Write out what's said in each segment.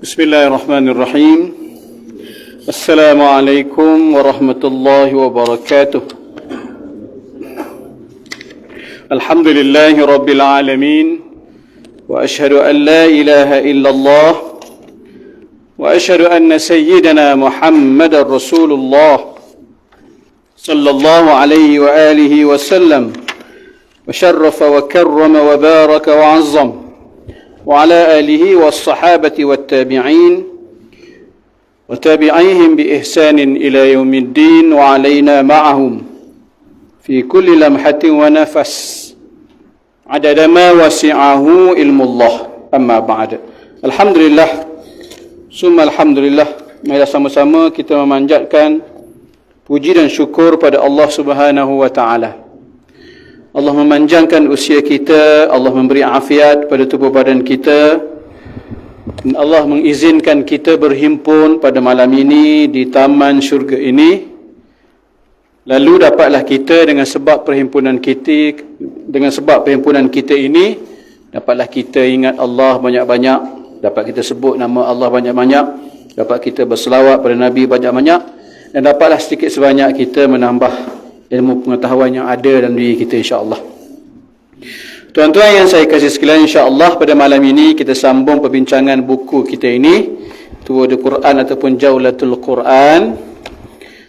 Bismillahirrahmanirrahim. Assalamualaikum warahmatullahi wabarakatuh. Alhamdulillahi rabbil alamin. Wa ashhadu an la ilaha illallah. Wa ashhadu anna sayyidana Muhammadar Rasulullah sallallahu alaihi wa alihi wa sallam. Wa syarrafa wa karrama wa baraka wa azzam. وعلى آله والصحابة والتابعين وتابعيهم بإحسان إلى يوم الدين وعلينا معهم في كل لمحة ونفس عدد ما وسعه علم الله أما بعد. Alhamdulillah summa alhamdulillah, marilah sama-sama kita memanjatkan puji dan syukur pada Allah Subhanahu wa taala. Allah memanjangkan usia kita, Allah memberi afiat pada tubuh badan kita, dan Allah mengizinkan kita berhimpun pada malam ini di taman syurga ini. Lalu dapatlah kita dengan sebab perhimpunan kita ini, dapatlah kita ingat Allah banyak-banyak, dapat kita sebut nama Allah banyak-banyak, dapat kita berselawat pada Nabi banyak-banyak, dan dapatlah sedikit sebanyak kita menambah ilmu pengetahuan yang ada dalam diri kita, insya-Allah. Tuan-tuan yang saya kasih sekalian, insya-Allah pada malam ini kita sambung perbincangan buku kita ini, Tour de Quran ataupun Jaulatul Quran.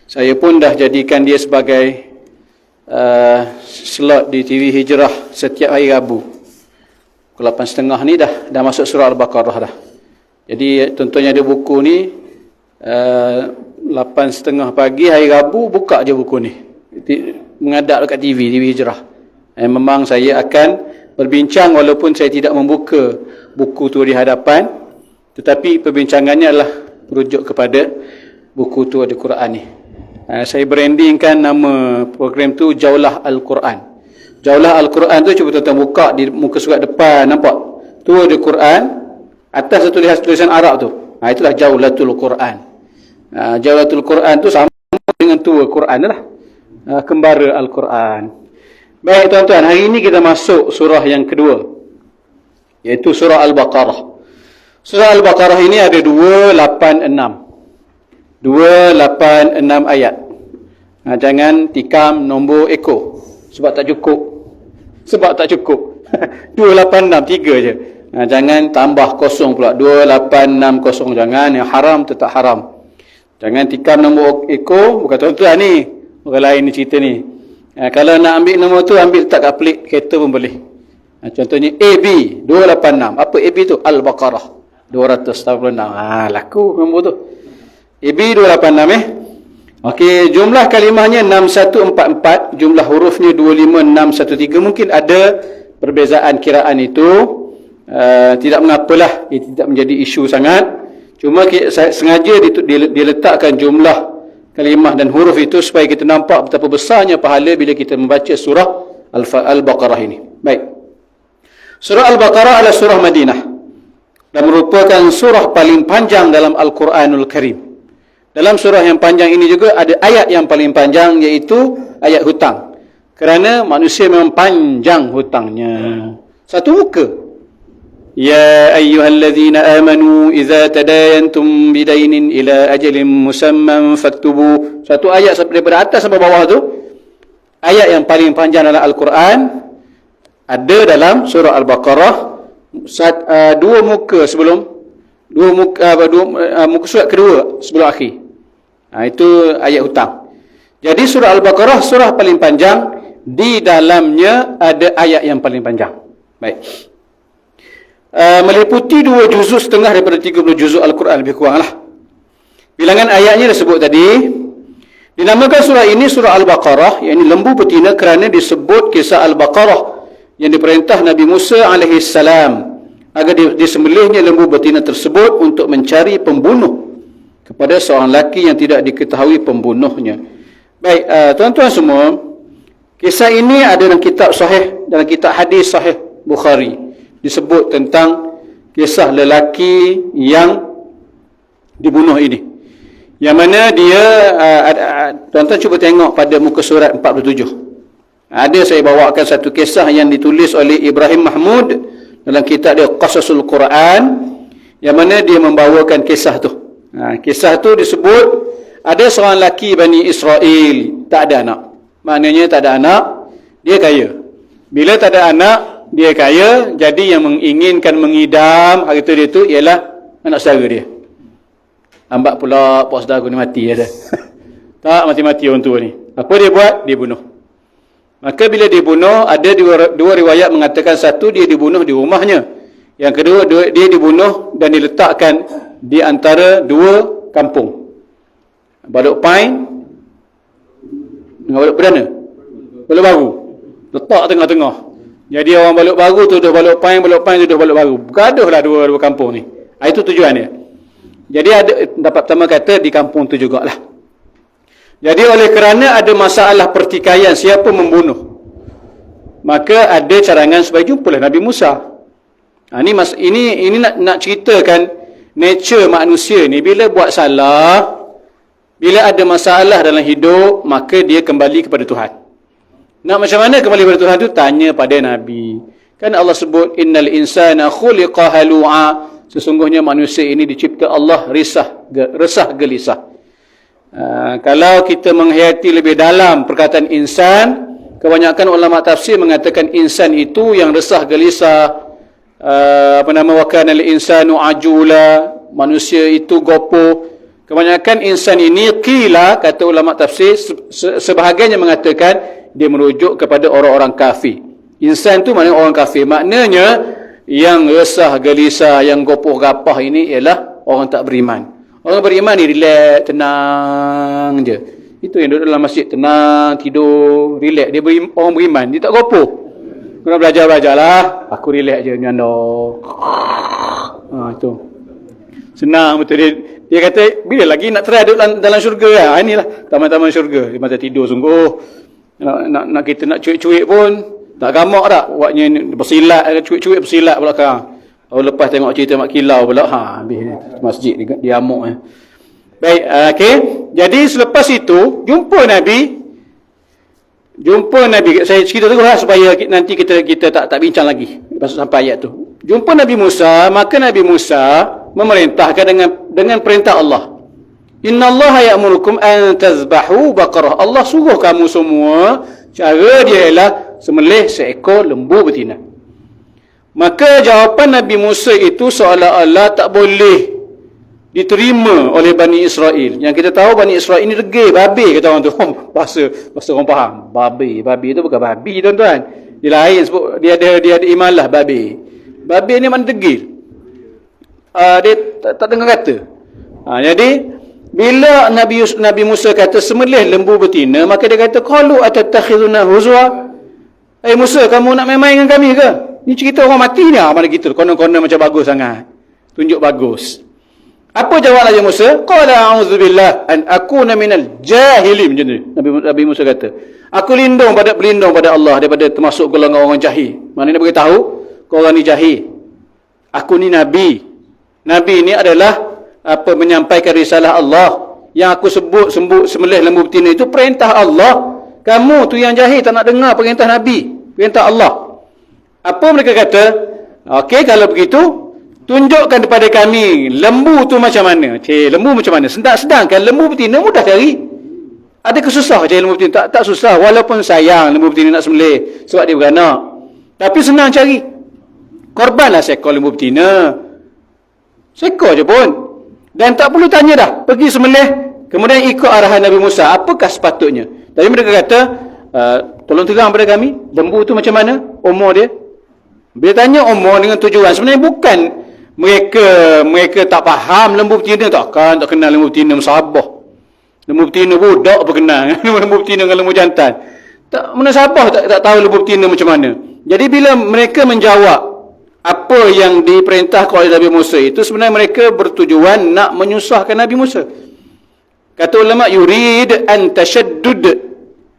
Saya pun dah jadikan dia sebagai slot di TV Hijrah setiap hari Rabu. Pukul 8.30 ni dah masuk surah Al-Baqarah dah. Jadi tuan-tuan yang ada buku ni 8.30 pagi hari Rabu buka je buku ni, mengadap dekat TV Hijrah. Memang saya akan berbincang walaupun saya tidak membuka buku tu di hadapan, tetapi perbincangannya adalah merujuk kepada buku tu ada Quran ni. Saya brandingkan nama program tu Jaulah Al-Quran. Jaulah Al-Quran tu cuba tuan-tuan buka di muka surat depan, nampak? Tu ada Quran, atas tulisan Arab tu. Itulah Jaulatul Quran. Jaulatul Quran tu sama dengan tua Quran lah. Kembara Al-Quran. Baik tuan-tuan, hari ini kita masuk surah yang kedua, iaitu surah Al-Baqarah. Surah Al-Baqarah ini ada 286 ayat. Jangan tikam nombor ekor sebab tak cukup. 286, 3 je. Jangan tambah kosong pula, 2860. Jangan, yang haram tetap haram. Jangan tikam nombor ekor. Bukan tuan-tuan ni, orang lain ni cerita ni. Kalau nak ambil nombor tu, ambil letak kat pelik kereta pun boleh. Contohnya AB 286. Apa AB tu? Al-Baqarah 286. Laku nombor tu. AB 286 Okey, jumlah kalimahnya 6144, jumlah hurufnya 25613. Mungkin ada perbezaan kiraan itu. Tidak mengapalah, ia tidak menjadi isu sangat. Cuma saya sengaja diletakkan jumlah kalimah dan huruf itu supaya kita nampak betapa besarnya pahala bila kita membaca surah Al-Baqarah ini. Baik. Surah Al-Baqarah adalah surah Madinah dan merupakan surah paling panjang dalam Al-Quranul Karim. Dalam surah yang panjang ini juga ada ayat yang paling panjang, iaitu ayat hutang. Kerana manusia memang panjang hutangnya. Satu muka. Ya ayyuhalladzina amanu idza tadayantum bidainin ila ajalin musamman faktubu. Satu ayat daripada atas sampai bawah tu, ayat yang paling panjang dalam Al-Quran ada dalam surah Al-Baqarah. Dua muka sebelum muka surat kedua sebelum akhir. Itu ayat hutang. Jadi surah Al-Baqarah surah paling panjang, di dalamnya ada ayat yang paling panjang. Baik. Meliputi 2 juzuk setengah daripada 30 juzuk Al-Quran, lebih kurang lah. Bilangan ayatnya disebut tadi. Dinamakan surah ini surah Al-Baqarah, yang ini lembu betina, kerana disebut kisah Al-Baqarah yang diperintah Nabi Musa AS agar disembelihnya lembu betina tersebut untuk mencari pembunuh kepada seorang lelaki yang tidak diketahui pembunuhnya. Baik, tuan-tuan semua, kisah ini ada dalam kitab sahih, dalam kitab hadis sahih Bukhari. Disebut tentang kisah lelaki yang dibunuh ini. Yang mana dia, tuan-tuan cuba tengok pada muka surat 47. Ada saya bawakan satu kisah yang ditulis oleh Ibrahim Mahmud dalam kitab dia Qasasul Quran, yang mana dia membawakan kisah tu. Kisah tu disebut ada seorang lelaki Bani Israel tak ada anak. Maknanya tak ada anak, dia kaya. Bila tak ada anak, dia kaya, jadi yang menginginkan mengidam harta dia tu ialah anak saudara dia. Lambat pula pak saudara aku ni mati ada. Tak mati-mati orang tua ni. Apa dia buat? Dia bunuh. Maka bila dia bunuh, ada dua riwayat mengatakan satu dia dibunuh di rumahnya. Yang kedua dia dibunuh dan diletakkan di antara dua kampung. Balok Pine dengan Balok Perdana. Balok Baru. Letak tengah-tengah. Jadi orang Balok Baru tuduh Balok Pine tuduh Balok Baru. Bergaduhlah dua kampung ni. Itu tujuan dia. Jadi ada dapat pertama kata di kampung tu jugalah. Jadi oleh kerana ada masalah pertikaian siapa membunuh, maka ada carangan supaya jumpalah Nabi Musa. Ini nak ceritakan nature manusia ni, bila buat salah, bila ada masalah dalam hidup, maka dia kembali kepada Tuhan. Nak macam mana kembali kepada Tuhan tu? Tanya pada Nabi. Kan Allah sebut innal insana khuliqa halu'a. Sesungguhnya manusia ini dicipta Allah resah gelisah. Kalau kita menghayati lebih dalam perkataan insan, kebanyakan ulama tafsir mengatakan insan itu yang resah gelisah, wa kana al-insanu ajula, manusia itu gopoh. Kebanyakan insan ini qila, kata ulama tafsir, sebahagiannya mengatakan dia merujuk kepada orang-orang kafir. Insan tu maknanya orang kafir. Maknanya yang resah gelisah, yang gopoh gapah ini ialah orang tak beriman. Orang beriman ni relax, tenang je. Itu yang duduk dalam masjid, tenang, tidur, relax. Dia orang beriman, dia tak gopoh. Kena belajar-belajarlah. Aku relax je ni anda. Itu. Senang betul dia kata bila lagi nak try duduk dalam syurga lah. Inilah taman-taman syurga. Dia macam tidur sungguh. Nak kita nak cuik-cuik pun tak gamak tak. Buatnya bersilat, cuik-cuik bersilat belakang. Lepas tengok cerita Mak Kilau pula, habis masjid dia amuk. Baik, okey. Jadi selepas itu jumpa Nabi. Saya cerita teruslah supaya nanti kita tak bincang lagi sampai ayat tu. Jumpa Nabi Musa, maka Nabi Musa memerintahkan dengan perintah Allah. Innallaha ya'murukum an tazbahu baqarah. Allah suruh kamu semua, cara dia ialah sembelih seekor lembu betina. Maka jawapan Nabi Musa itu seolah-olah tak boleh diterima oleh Bani Israel. Yang kita tahu Bani Israel ini degil, babi kata orang tu. Bahasa orang faham. Babi itu bukan babi tuan-tuan. Dia lain sebut, dia ada imalah babi. Babi ni mana degil. Dia tak dengar kata. Jadi bila Nabi Musa kata sembelih lembu betina, maka dia kata qalu atatakhizuna huzwa. Musa, kamu nak main-main dengan kami ke? Ni cerita orang mati ni, mana gitu. Konon-konon macam bagus sangat. Tunjuk bagus. Apa jawab Nabi Musa? Qala a'udzubillah an akuna minal jahilin. Macam ni Nabi Musa kata. Aku berlindung pada Allah daripada termasuk golongan orang jahil. Maknanya dia beritahu kau orang ni jahil. Aku ni nabi. Nabi ni adalah menyampaikan risalah Allah. Yang aku sebut sembelih lembu betina itu perintah Allah. Kamu tu yang jahil tak nak dengar perintah Nabi, perintah Allah. Apa mereka kata? Okey, kalau begitu tunjukkan kepada kami lembu tu macam mana. Lembu macam mana? Sedangkan lembu betina mudah cari. Ada kesusah cari lembu betina? Tak susah. Walaupun sayang lembu betina nak sembelih sebab dia beranak. Tapi senang cari. Korbanlah seekor lembu betina. Seekor je pun. Dan tak perlu tanya dah. Pergi sembelih. Kemudian ikut arahan Nabi Musa. Apakah sepatutnya? Tapi mereka kata, tolong terang pada kami, lembu tu macam mana? Umur dia? Bila tanya umur dengan tujuan, sebenarnya bukan mereka tak faham lembu betina. Tak kenal lembu betina Sabah. Lembu betina budak apa kenal lembu betina dengan lembu jantan. Mana Sabah tak tahu lembu betina macam mana. Jadi bila mereka menjawab apa yang diperintahkan oleh Nabi Musa itu, sebenarnya mereka bertujuan nak menyusahkan Nabi Musa. Kata ulama, yurid an tashaddud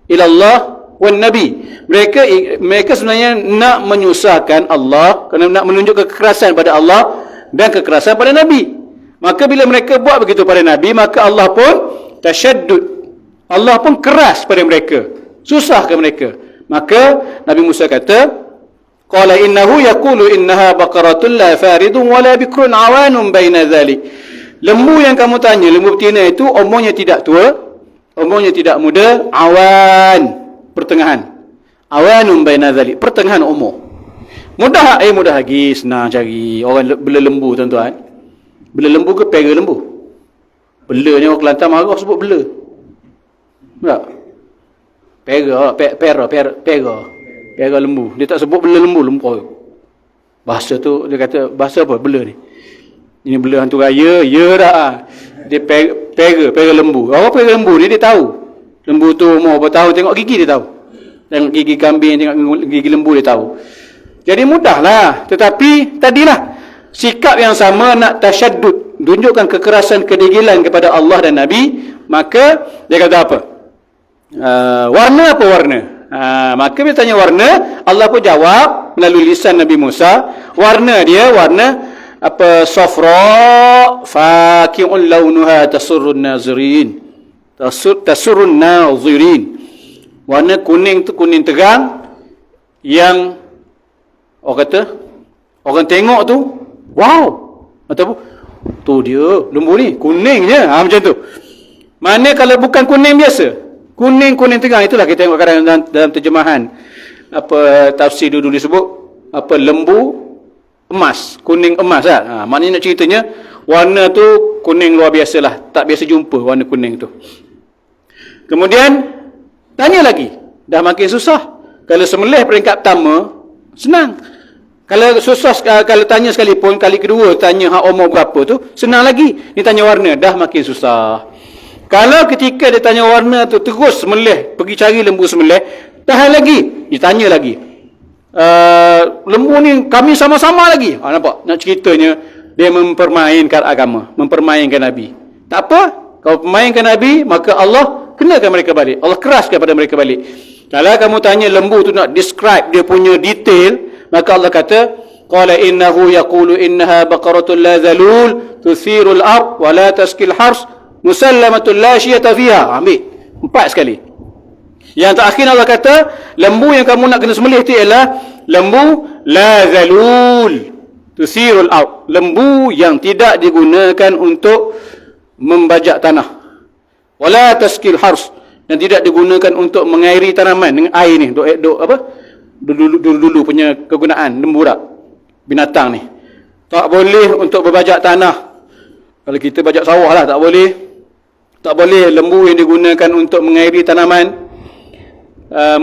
ila Allah wan Nabi. Mereka sebenarnya nak menyusahkan Allah, kerana nak menunjuk kekerasan pada Allah dan kekerasan pada Nabi. Maka bila mereka buat begitu pada Nabi, maka Allah pun tashaddud. Allah pun keras pada mereka, susahkan mereka. Maka Nabi Musa kata, Qala innahu yaqulu innaha baqaratun la faridun wala bikrun awanun baina dhalik. Lembu yang kamu tanya, lembu betina itu umurnya tidak tua, umurnya tidak muda, awan, pertengahan. Awanun baina dhalik, pertengahan umur. Mudah mudah lagi, senang cari. Orang bela lembu tuan-tuan. Bela lembu ke pera lembu? Bela ni orang Kelantan marah sebut bela. Tak? Pera lembu. Dia tak sebut bela lembu. Bahasa tu, dia kata, bahasa apa bela ni? Ini bela hantu raya, ya dah. Dia pera lembu. Orang pera lembu ni dia tahu. Lembu tu umur berapa tahun, tengok gigi dia tahu. Tengok gigi kambing, tengok gigi lembu dia tahu. Jadi mudahlah. Tetapi tadilah sikap yang sama nak tasyaddud, tunjukkan kekerasan kedegilan kepada Allah dan Nabi. Maka dia kata apa? Warna apa warna? Maka dia tanya warna, Allah pun jawab melalui lisan Nabi Musa, warna dia warna apa? Safra faqi'un launuha tasurrun nazirin. Tasurrun nazirin. Warna kuning tu kuning terang yang orang kata, orang tengok tu, wow. Atau tu dia lembu ni kuning je, macam tu. Mana kalau bukan kuning biasa, kuning terang, itulah kita tengok kadang dalam terjemahan apa tafsir dulu disebut apa lembu emas, kuning emas lah. Maknanya nak ceritanya warna tu kuning luar biasalah, tak biasa jumpa warna kuning tu. Kemudian tanya lagi, dah makin susah. Kalau sembelih peringkat pertama senang. Kalau susah, kalau tanya sekalipun, kali kedua tanya hak umur berapa tu, senang lagi. Ni tanya warna, dah makin susah. Kalau ketika dia tanya warna tu, terus sembelih, pergi cari lembu sembelih, tahan lagi, dia tanya lagi. Lembu ni kami sama-sama lagi. Nampak? Nak ceritanya, dia mempermainkan agama, mempermainkan Nabi. Tak apa, kalau permainkan Nabi, maka Allah kenakan mereka balik. Allah keraskan pada mereka balik. Kalau kamu tanya lembu tu nak describe dia punya detail, maka Allah kata, qala innahu yaqulu innaha baqaratun la zalul tuthirul ard wa la taskil hars musallamatun la syiyata fiha. Ambil 4 sekali. Yang terakhir Allah kata, lembu yang kamu nak kena sembelih itu ialah lembu la zalul tuthirul ard, lembu yang tidak digunakan untuk membajak tanah, wala taskil hars, dan tidak digunakan untuk mengairi tanaman dengan air ni. Dulu punya kegunaan lembu rak, binatang ni tak boleh untuk berbajak tanah. Kalau kita bajak sawah lah, tak boleh. Tak boleh lembu yang digunakan untuk mengairi tanaman.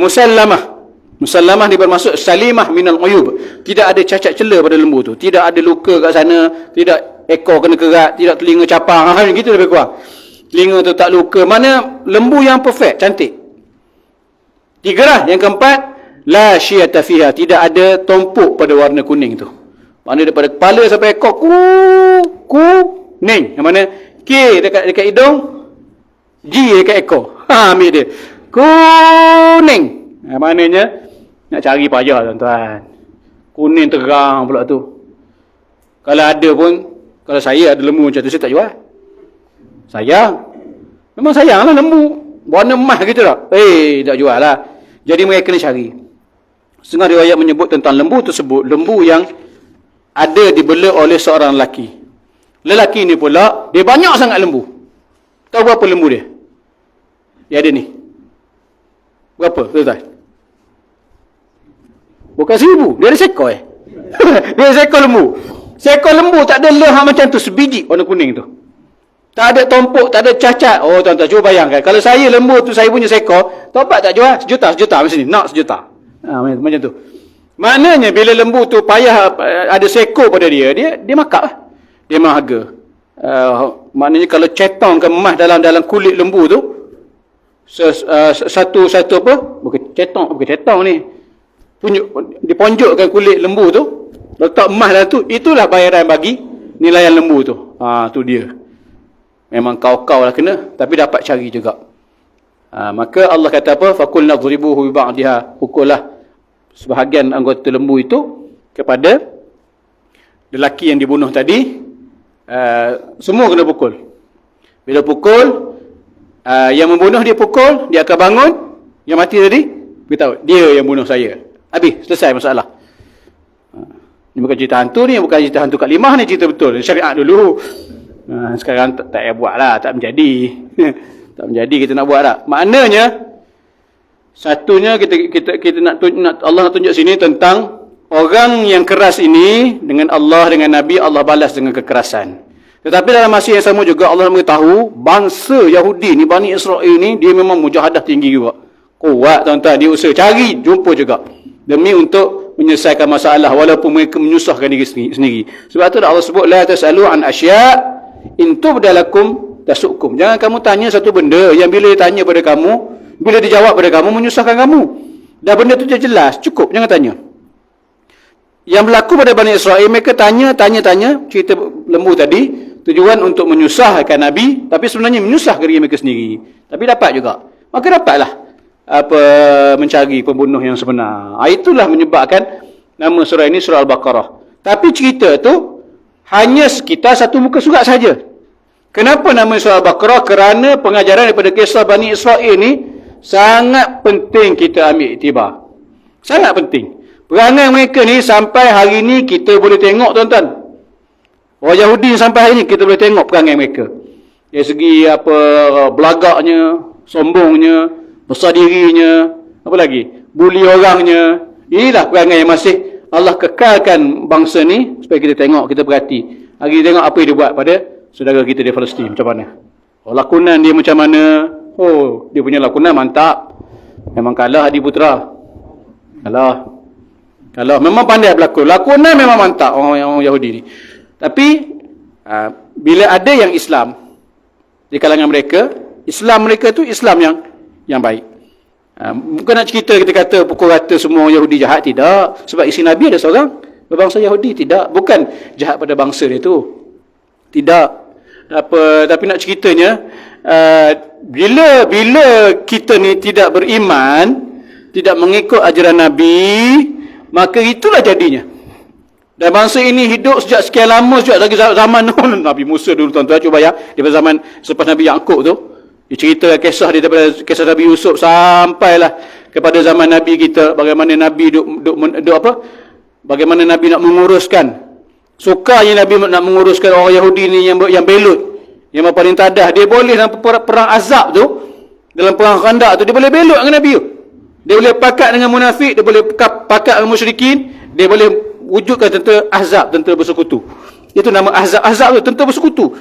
Musallamah ni bermaksud salimah minal uyub, tidak ada cacat cela pada lembu tu, tidak ada luka kat sana, tidak ekor kena kerat, tidak telinga capang, gitu lebih kurang. Telinga tu tak luka. Mana lembu yang perfect, cantik. 3 lah. Yang keempat, la syiyata fiha, tidak ada tompuk pada warna kuning tu. Maknanya daripada kepala sampai ekor kuning. Yang mana K dekat hidung, G dekat ekor. Ambil dia. Kuning. Maknanya nak cari payah tuan-tuan. Kuning terang pula tu. Kalau ada pun, kalau saya ada lembu macam tu, saya tak jual. Sayang. Memang sayang lah lembu. Warna emas gitu tak? Tak jual lah. Jadi mereka kena cari. Setengah riwayat menyebut tentang lembu tersebut, lembu yang ada dibela oleh seorang lelaki. Lelaki ni pula, dia banyak sangat lembu. Tahu berapa lembu dia? Dia ada ni. Berapa? Tuan-tuan? Bukan 1000. Dia ada seekor dia ada seekor lembu. Seekor lembu tak ada lehak macam tu, sebiji warna kuning tu. Tak ada tompuk, tak ada cacat. Oh tuan-tuan, cuba bayangkan. Kalau saya lembu tu, saya punya seekor, topak tak jual? Sejuta macam ni. Nak sejuta. Macam tu. Maknanya bila lembu tu payah ada seekor pada dia makak lah. Dia memang harga. Maknanya kalau cetong ke emas dalam kulit lembu tu, satu apa? Bukan cetong ni. Diponjokkan kulit lembu tu, letak emas dalam tu, itulah bayaran bagi nilaian lembu tu. Tu dia. Memang kau-kau lah kena, tapi dapat cari juga. Maka Allah kata apa? Fakul nadribuhu bi ba'diha. Pukullah sebahagian anggota lembu itu kepada lelaki yang dibunuh tadi. Semua kena pukul. Bila pukul, yang membunuh dia pukul, dia akan bangun. Yang mati tadi, beritahu, dia yang bunuh saya. Habis, selesai masalah. Ini bukan cerita hantu ni, bukan cerita hantu kalimah ni, cerita betul. Syariat dulu. Sekarang tak payah buat lah, tak menjadi. Tak menjadi kita nak buat tak. Maknanya, satunya kita nak Allah nak tunjuk sini tentang orang yang keras ini dengan Allah, dengan Nabi, Allah balas dengan kekerasan. Tetapi dalam masa yang sama juga Allah mengetahui bangsa Yahudi ni, Bani Israel ni, dia memang mujahadah tinggi juga. Kuat tuan-tuan, dia usaha cari jumpa juga demi untuk menyelesaikan masalah walaupun mereka menyusahkan diri sendiri. Sebab tu Allah sebut la tasalu an asya' in tubdalakum tasukum. Jangan kamu tanya satu benda yang bila ditanya pada kamu, bila dijawab pada kamu menyusahkan kamu. Dah benda tu jelas, cukup, jangan tanya. Yang berlaku pada Bani Israel, mereka tanya cerita lembu tadi, tujuan untuk menyusahkan Nabi, tapi sebenarnya menyusahkan diri mereka sendiri. Tapi dapat juga. Maka dapatlah mencari pembunuh yang sebenar. Itulah menyebabkan nama surah ini surah Al-Baqarah. Tapi cerita tu hanya sekitar satu muka surat saja. Kenapa nama surah Al-Baqarah? Kerana pengajaran daripada kisah Bani Israel ni sangat penting kita ambil iktibar. Sangat penting. Perangai mereka ni sampai hari ni kita boleh tengok tuan-tuan. Orang Yahudi sampai hari ni kita boleh tengok perangai mereka. Dari segi belagaknya, sombongnya, besar dirinya, apa lagi? Buli orangnya. Inilah perangai yang masih Allah kekalkan bangsa ni supaya kita tengok, kita perhati. Hari tengok apa yang dia buat pada saudara kita di Palestin macam mana. Lakonan dia macam mana? Dia punya lakonan mantap. Memang kalah Hadi Putra. Kalah memang pandai berlakon. Lakonan memang mantap orang Yahudi ni. Tapi bila ada yang Islam di kalangan mereka, Islam mereka tu Islam yang baik. Bukan nak cerita kita kata pukul rata semua orang Yahudi jahat, tidak. Sebab isi Nabi ada seorang berbangsa Yahudi, tidak. Bukan jahat pada bangsa dia tu. Tidak. Tapi nak ceritanya, bila kita ni tidak beriman, tidak mengikut ajaran Nabi, maka itulah jadinya. Dan bangsa ini hidup sejak sekian lama, sejak lagi zaman Nabi Musa dulu tuan-tuan. Cuba bayang, daripada zaman selepas Nabi Yaqub tu, dia cerita kisah dia daripada kisah Nabi Yusuf sampailah kepada zaman Nabi kita, bagaimana Nabi bagaimana Nabi nak menguruskan. Sukanya Nabi nak menguruskan orang Yahudi ni yang belut, yang paling tadah. Dia boleh dalam perang Azab tu, dalam perang Khandaq tu, dia boleh belot dengan Nabi tu. Dia boleh pakat dengan munafik, dia boleh pakat dengan musyrikin, dia boleh wujudkan tentera Ahzab, tentera bersekutu. Itu nama Ahzab tu, tentera bersekutu.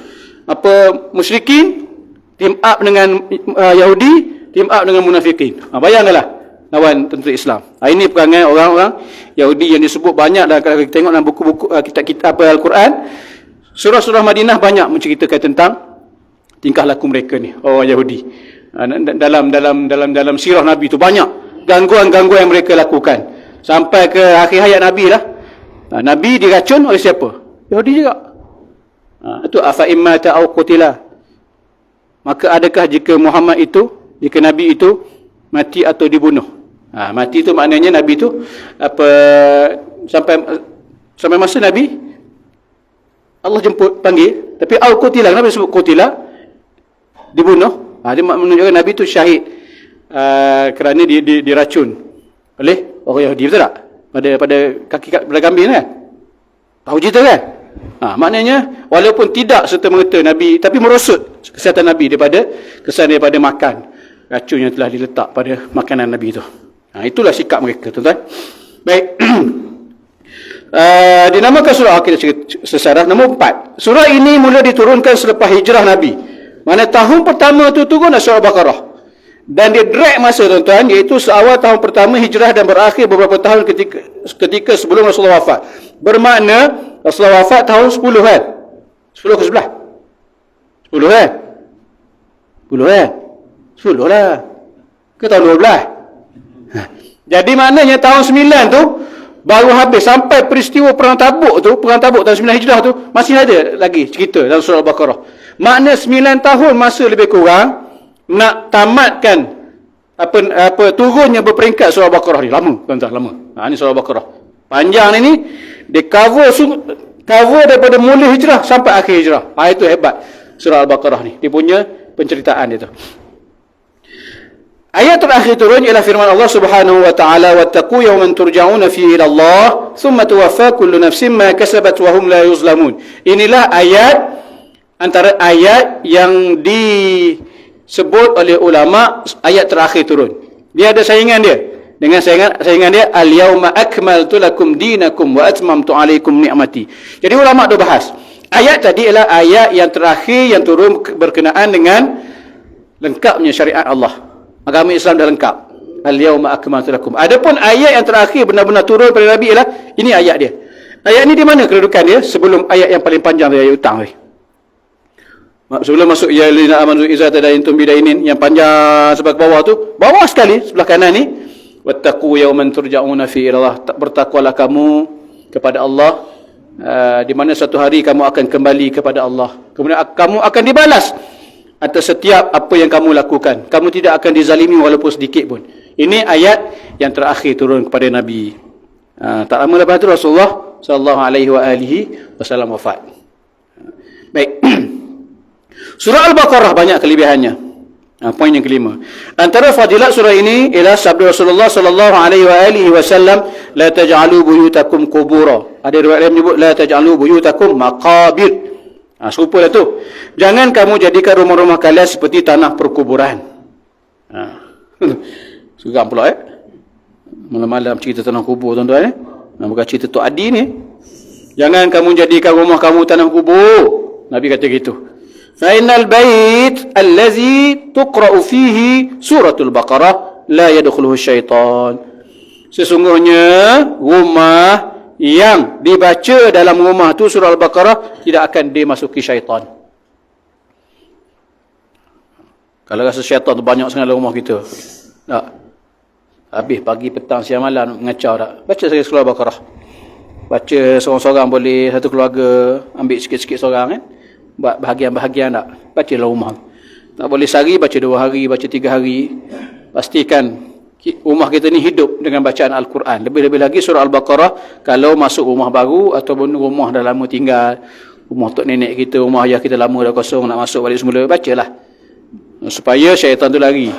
Musyrikin team up dengan Yahudi, team up dengan munafikin. Bayangkanlah lawan tentera Islam. Ini perangai orang-orang Yahudi yang disebut banyak dah. Kalau kita tengok dalam buku-buku kitab-kitab Al-Quran, surah-surah Madinah banyak menceritakan tentang tingkah laku mereka ni, orang Yahudi. Dalam sirah Nabi tu banyak gangguan-gangguan yang mereka lakukan sampai ke akhir hayat Nabi lah. Nabi diracun oleh siapa? Yahudi juga. Itu afa imma ta'au qutila. Maka adakah jika Muhammad itu, jika Nabi itu mati atau dibunuh? Mati itu maknanya Nabi itu sampai masa Nabi Allah jemput panggil, tapi au qutila, kenapa disebut qutila? Dibunuh. Dia menunjukkan Nabi itu syahid kerana diracun oleh orang Yahudi, betul tak? Pada kaki pada kambing kan? Tahu cerita kan? Maknanya walaupun tidak serta-merta Nabi, tapi merosot kesihatan Nabi daripada makan racun yang telah diletak pada makanan Nabi itu. Itulah sikap mereka, tuan-tuan. Baik. Dinamakan surah Akidah Sesarah nombor 4. Surah ini mula diturunkan selepas hijrah Nabi. Mana tahun pertama itu turun surah Al-Baqarah. Dan dia drag masa, tuan-tuan, iaitu seawal tahun pertama hijrah dan berakhir beberapa tahun ketika sebelum Rasulullah wafat. Bermakna Rasulullah wafat tahun 10 kan? 10 ke 11? 10 kan? 10 kan? 10 lah. Ke tahun 12? Jadi maknanya tahun 9 tu baru habis, sampai peristiwa Perang Tabuk tahun 9 hijrah tu masih ada lagi cerita dalam surah Al-Baqarah. Makna 9 tahun masa lebih kurang nak tamatkan turunnya berperingkat surah Al-Baqarah ni. Lama, tuan-tuan, lama. Ini surah Al-Baqarah. Panjang ni dia cover daripada mula hijrah sampai akhir hijrah. Itu hebat surah Al-Baqarah ni. Dia punya penceritaan dia tu. Ayat terakhir turun ialah firman Allah Subhanahu wa taala, wattaqu yawman turja'una fihi ila Allah thumma tuwaffa kullu nafsin ma kasabat wa hum la yuzlamun. Inilah ayat antara ayat yang disebut oleh ulama ayat terakhir turun. Dia ada saingan dia. Dengan saingan dia, al-yauma akmaltu lakum dinakum wa atmamtu alaikum ni'mati. Jadi ulama dah bahas. Ayat tadi ialah ayat yang terakhir yang turun berkenaan dengan lengkapnya syariat Allah. Agama Islam dah lengkap. Al-yauma akmaltu lakum. Adapun ayat yang terakhir benar-benar turun pada Nabi ialah ini ayat dia. Ayat ni di mana kedudukan dia sebelum ayat yang paling panjang dari ayat hutang ni? Sebelum masuk ya lina amanu iza tadayantum bidainin yang panjang sebelah bawah tu, bawah sekali sebelah kanan ni, wattaqu yawman turja'una fi ilallah, bertakwalah kamu kepada Allah, di mana satu hari kamu akan kembali kepada Allah. Kemudian kamu akan dibalas atas setiap apa yang kamu lakukan. Kamu tidak akan dizalimi walaupun sedikit pun. Ini ayat yang terakhir turun kepada Nabi. Tak lama lepas itu Rasulullah sallallahu alaihi wasallam wafat. Baik. Surah Al-Baqarah banyak kelebihannya. Poin yang kelima. Antara fadilat surah ini ialah sabda Rasulullah sallallahu alaihi wasallam, la taj'alu buyutakum qubura. Ada riwayat yang menyebut la taj'alu buyutakum maqabir. Serupa lah tu. Jangan kamu jadikan rumah-rumah kalian seperti tanah perkuburan. Seram pula malam-malam cerita tanah kubur tuan-tuan bukan cerita Tok Adi ni. Jangan kamu jadikan rumah kamu tanah kubur. Nabi kata gitu. Fa innal bait allazi tuqra'u fihi suratul Baqarah la yadkhuluhu syaitan. Sesungguhnya rumah yang dibaca dalam rumah tu surah Al-Baqarah tidak akan dimasuki syaitan. Kalau rasa syaitan tu banyak sangat dalam rumah kita, tak? Habis pagi, petang, siang, malam mengacau tak? Baca sekali surah Al-Baqarah. Baca seorang-seorang boleh, satu keluarga ambil sikit-sikit seorang kan? Buat bahagian-bahagian tak? Baca dalam rumah. Tak boleh sehari, baca 2 hari, baca 3 hari. Pastikan rumah kita ni hidup dengan bacaan Al-Quran. Lebih-lebih lagi surah Al-Baqarah kalau masuk rumah baru ataupun rumah dah lama tinggal, rumah tok nenek kita, rumah ayah kita lama dah kosong, nak masuk balik semula, bacalah supaya syaitan tu lari.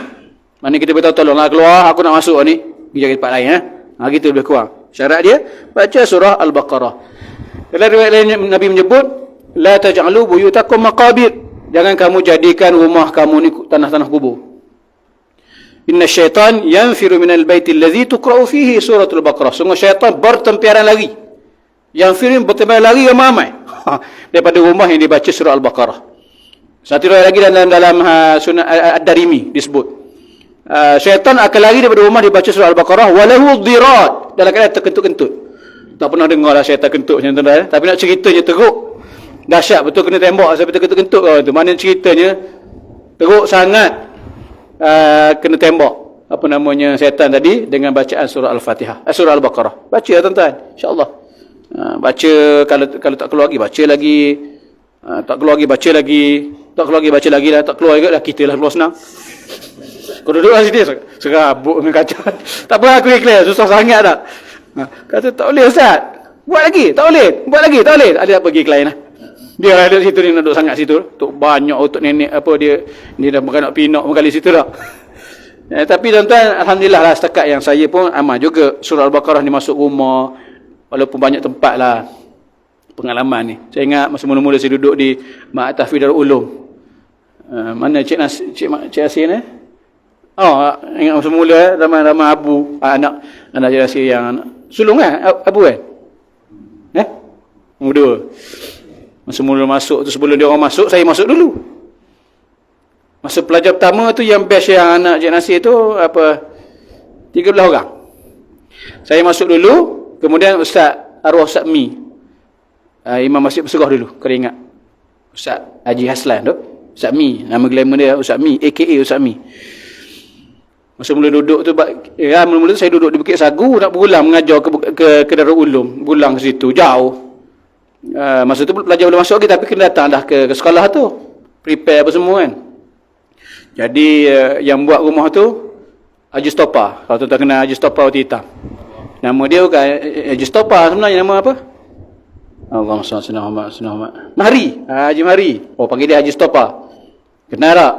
Mana kita beritahu, tolonglah keluar, aku nak masuk ni, pergi cari tempat lain. Gitu lebih kurang syarat dia, baca surah Al-Baqarah. Dalam riwayat lain Nabi menyebut, la taj'alu buyutakum maqabir. Jangan kamu jadikan rumah kamu ni tanah-tanah kubur. Inna syaitan yanfiru minal baiti allazi tuqra'u fihi suratul Baqarah. Sungguh syaitan bertempiaran lari. Yanfiru bertempiaran lari ramai daripada rumah yang dibaca surah Al-Baqarah. Satu lagi dalam sunnah Ad-Darimi disebut, syaitan akan lari daripada rumah dibaca surah Al-Baqarah walahu dhirat, dalam keadaan terkentut-kentut. Tak pernah dengar lah syaitan kentut macam tu dah, tapi nak ceritanya teruk. Dahsyat betul, kena tembak sampai terkentut-kentut tu. Mana ceritanya teruk sangat. Kena tembak apa namanya syaitan tadi dengan bacaan surah Al-Fatihah, surah Al-Baqarah. Baca tuan-tuan, insya-Allah. Baca, kalau tak keluar lagi baca lagi. Tak keluar lagi baca lagi. Tak keluar lagi baca lagi lah. Tak keluar juga dah, kita lah keluar senang. Kau duduk kat sini serabut dengan kaca. Tak apa, aku ikhlas, susah sangat tak. Kata tak boleh ustaz. Buat lagi, tak boleh. Buat lagi, tak boleh. Ada apa pergi ke lain lah. Dia ada situ, dia duduk sangat situ. Tok banyak otok nenek apa dia dah beranak pinak kali situ dah. Tapi tuan-tuan, alhamdulillah lah, setakat yang saya pun amal juga surah Al-Baqarah ni masuk rumah, walaupun banyak tempat lah pengalaman ni. Saya ingat masa mula-mula saya duduk di Ma'at Tahfiz Darul Ulum. Mana Cik Asin ingat masa mula ramai abu anak Cik Asin yang sulung abu kan? Muda. Masa mula masuk tu, sebelum dia orang masuk, saya masuk dulu. Masa pelajar pertama tu yang batch yang anak Cik Nasir tu 13 orang. Saya masuk dulu, kemudian Ustaz Arwah Ustaz Mi, Imam Masjid Persegah dulu, kena ingat. Ustaz Haji Haslan tu, Ustaz Mi, nama glamour dia Ustaz Mi, aka Ustaz Mi. Masa mula duduk tu, mula-mula saya duduk di Bukit Sagu, nak berulang mengajar ke Darul Ulum, berulang ke situ, jauh. Masa tu pelajar boleh masuk lagi, tapi kena datang dah ke sekolah tu, prepare apa semua kan. Jadi yang buat rumah tu Haji Stopa. Kalau tuan-tuan kenal Haji Stopa Wati Hitam, nama dia bukan Haji Stopa, sebenarnya nama apa? Allahumma salli ala Muhammad. Mahri, Haji Mahri. Panggil dia Haji Stopa. Kenal tak?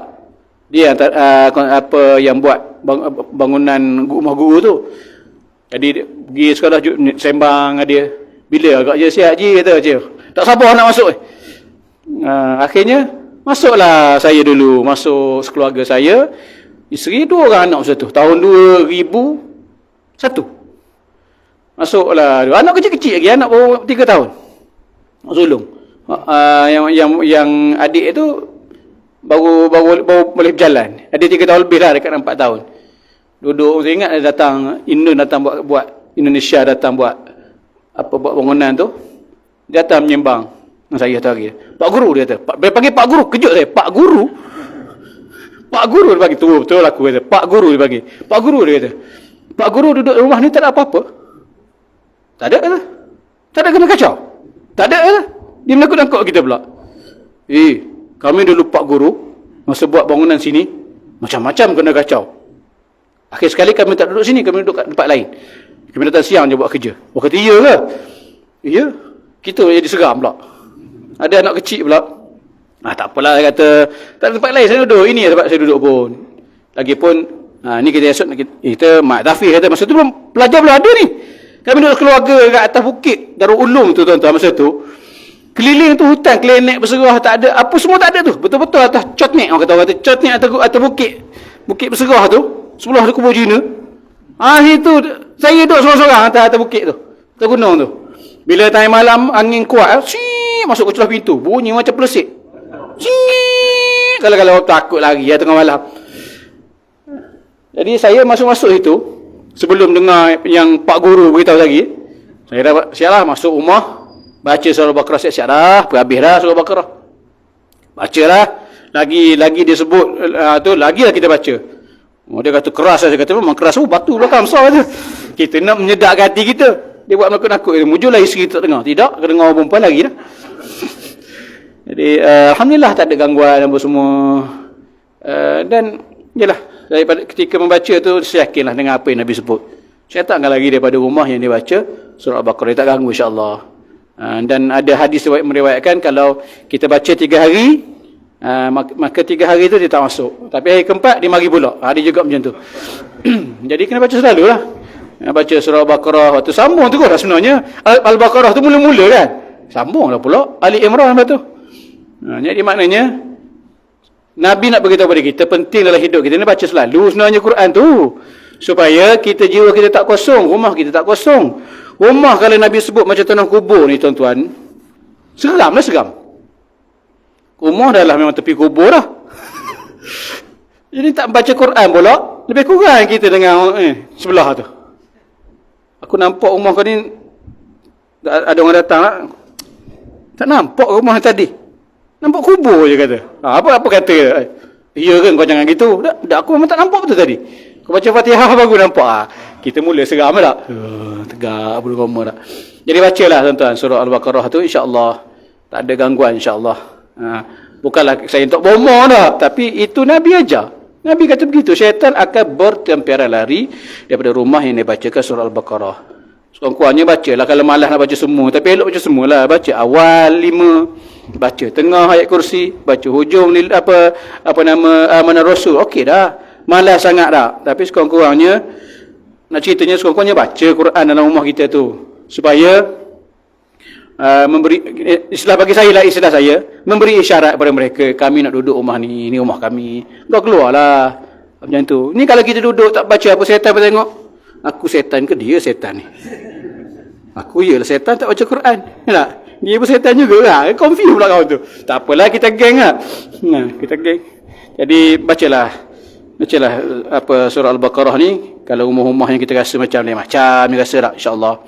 Dia apa yang buat bangunan rumah guru tu. Jadi pergi sekolah sembang dengan dia. Bila agak je sihat je kata je. Tak sabar nak masuk. Akhirnya masuklah saya dulu, masuk sekeluarga saya. Isteri 2 orang anak masa tu. Tahun 2001. Masuklah. Anak kecil-kecil lagi, anak baru 3 tahun. Nak sulung. Yang adik itu baru boleh berjalan. Ada 3 tahun lebih lah, dekat 4 tahun. Duduk, saya ingat dia datang buat Indonesia datang buat bangunan tu. Dia datang menyembang dengan saya tu hari. Pak Guru dia kata. Dia panggil Pak Guru, kejut saya. Pak Guru? Pak Guru dia panggil. Betul aku kata. Pak Guru dia panggil. Pak Guru dia kata. Pak Guru duduk rumah ni tak ada apa-apa. Tak ada kata. Tak ada kena kacau. Tak ada kata. Dia menakut-nakut kita pula. Kami dulu Pak Guru, masa buat bangunan sini, macam-macam kena kacau. Akhir sekali kami tak duduk sini, kami duduk kat tempat lain. Kami datang siang je buat kerja. Orang kata, iya ke? Iya. Kita jadi seram pula. Ada anak kecil pula. Tak apalah, saya kata, tak ada tempat lain saya duduk. Ini tempat saya duduk pun. Lagipun, ni kita esok, kita Mak Tafiq kata, masa tu pelajar belum ada ni. Kami duduk keluarga kat atas bukit Darul Ulum tu tuan-tuan masa tu. Keliling tu hutan, klenek berserah, tak ada, apa semua tak ada tu. Betul-betul atas cotnek, orang kata cotnek atas bukit berserah tu. Sebelah tu kubur Cina. Itu saya duduk sorang-sorang atas bukit tu. Atas gunung tu. Bila time malam angin kuat, masuk ke celah pintu. Bunyi macam pelesik. Kalau takut lagi tengah malam. Jadi saya masuk-masuk itu, sebelum dengar yang Pak Guru beritahu lagi, saya dah siaplah masuk rumah, baca surah Al-Baqarah siap-siap dah, habis dah surah Al-Baqarah. Bacalah, lagi dia sebut tu, lagilah kita baca. Dia kata keras, saya kata memang keras, batu belakang besar je. Kita nak menyedakkan hati kita. Dia buat menakut-nakut, mujurlah isteri tak dengar. Tidak, dengar orang perempuan lagi dah. Jadi alhamdulillah tak ada gangguan apa semua. Dan yalah, daripada ketika membaca tu saya yakinlah dengan apa yang Nabi sebut. Saya takkan lagi daripada rumah yang dia baca surah Al-Baqarah, dia tak ganggu insya-Allah. Dan ada hadis meriwayatkan kalau kita baca 3 hari, maka 3 hari tu dia tak masuk. Tapi hari keempat dia mari pula. Dia juga macam tu. Jadi kena baca selalulah. Baca surah Al-Baqarah, waktu sambung terus lah sebenarnya. Al-Baqarah tu mula-mula kan. Sambunglah pula Ali Imran lepas tu. Jadi maknanya Nabi nak beritahu kepada kita, penting dalam hidup kita ni baca selalu sebenarnya Quran tu. Supaya kita jiwa kita tak kosong, rumah kita tak kosong. Rumah kalau Nabi sebut macam tanah kubur ni tuan-tuan, seram. Rumah dah lah memang tepi kubur dah. Jadi tak baca Quran pula, lebih kurang kita dengan sebelah tu. Aku nampak rumah kau ni, ada orang datang lah. Tak nampak rumah tadi. Nampak kubur je kata. Apa kata? Ya ke kau jangan gitu. Dah aku memang tak nampak betul tadi. Kau baca Fatihah baru nampak. Kita mula seram tak? Tegak bulu roma tak. Jadi bacalah tuan-tuan surah Al-Baqarah tu, insya-Allah tak ada gangguan insya-Allah. Bukanlah saya untuk bomoh dah, tapi itu Nabi ajar. Nabi kata begitu, syaitan akan bertempiran lari daripada rumah yang dia bacakan surah Al-Baqarah. Sekurang-kurangnya bacalah, kalau malas nak baca semua, tapi elok baca semualah. Baca awal 5, baca tengah ayat kursi, baca hujung apa nama amanah Rasul. Okey dah. Malas sangat dah. Tapi sekurang-kurangnya nak ceritanya sekurang-kurangnya baca Quran dalam rumah kita tu supaya memberi istilah bagi saya lah, istilah saya memberi isyarat kepada mereka, kami nak duduk rumah ni rumah kami. Keluarlah macam tu. Ni kalau kita duduk tak baca apa, setan apa tengok. Aku setan ke dia setan ni? Aku ialah setan tak baca Quran. Tak? Dia pun setan juga lah. Confuse pula kau tu. Tak apalah, kita geng lah. Kita geng. Jadi bacalah apa surah Al-Baqarah ni. Kalau rumah-rumah yang kita rasa macam ni, macam ni rasa tak, insya-Allah.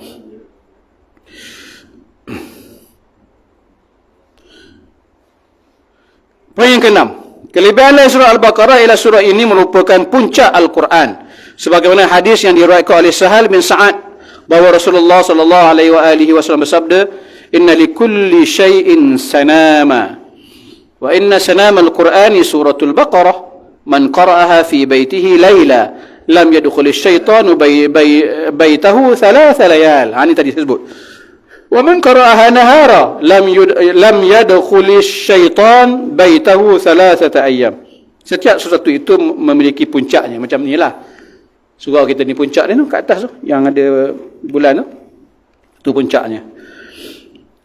Poin yang ke-6. Kelebihan surah Al-Baqarah ialah surah ini merupakan puncak Al-Quran. Sebagaimana hadis yang diriwayatkan oleh Sahal bin Sa'ad bahawa Rasulullah sallallahu alaihi wasallam bersabda, "Inna likulli syai'in sanama. Wa inna sanama al-Qur'ani suratul Baqarah. Man qara'aha fi baitihi laila lam yadkhul asy-syaitanu baitahu thalatha layal." Ini tadi saya sebut. Wa man qara'aha nahara lam yadkhul asy-syaitan baitahu thalathata ayyam. Setiap sesuatu itu memiliki puncaknya macam inilah. Surau kita ni puncak dia tu, kat atas tu, yang ada bulan tu. Itu puncaknya.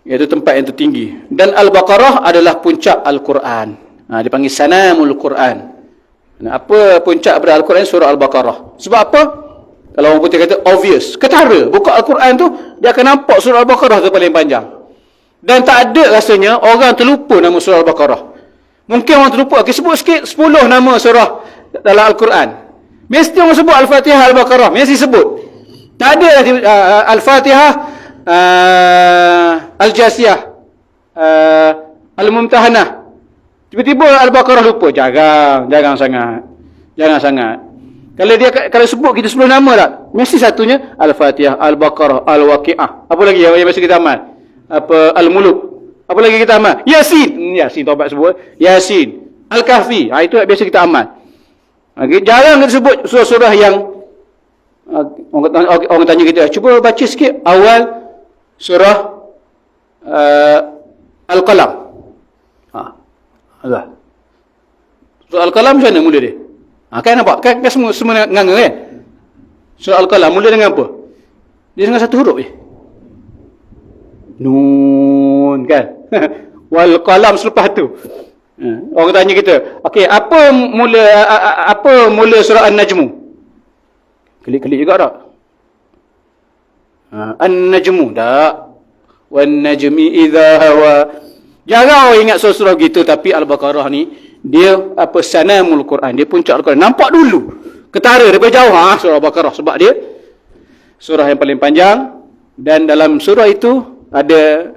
Iaitu tempat yang tertinggi. Dan Al-Baqarah adalah puncak Al-Quran. Dipanggil Sanamul Quran. Apa puncak pada Al-Quran? Surah Al-Baqarah. Sebab apa? Kalau orang putih kata obvious. Ketara. Buka Al-Quran tu, dia akan nampak surah Al-Baqarah tu paling panjang. Dan tak ada rasanya orang terlupa nama surah Al-Baqarah. Mungkin orang terlupa. Okay, sebut sikit 10 nama surah dalam Al-Quran. Mesti orang sebut Al-Fatihah, Al-Baqarah. Mesti sebut. Tak ada Al-Fatihah, Al-Jasiyah, Al-Mumtahanah. Tiba-tiba Al-Baqarah lupa. Jarang sangat. Kalau sebut kita 10 nama tak, mesti satunya Al-Fatihah, Al-Baqarah, Al-Waqi'ah. Apa lagi yang biasa kita amal? Apa Al-Muluk. Apa lagi kita amal? Yasin. Yasin taubat sebut. Yasin. Al-Kahfi. Itu biasa kita amal. Okay. Jarang kita sebut surah-surah yang orang tanya kita, cuba baca sikit awal surah Al-Qalam. Surah Al-Qalam macam mana mula dia? Kan nampak? Kan semua nganga kan? Surah Al-Qalam mula dengan apa? Dia dengan satu huruf je. Nun kan? Wal qalam selepas tu. Orang tanya kita, okey, apa mula surah An-Najmu? Klik-klik juga tak? An-Najmu tak. Wan najmi idza hawa. Jarang orang ingat surah-surah gitu, tapi Al-Baqarah ni dia sanamul Quran, dia puncak Al-Quran. Nampak dulu. Ketara daripada jauh surah Al-Baqarah sebab dia surah yang paling panjang, dan dalam surah itu ada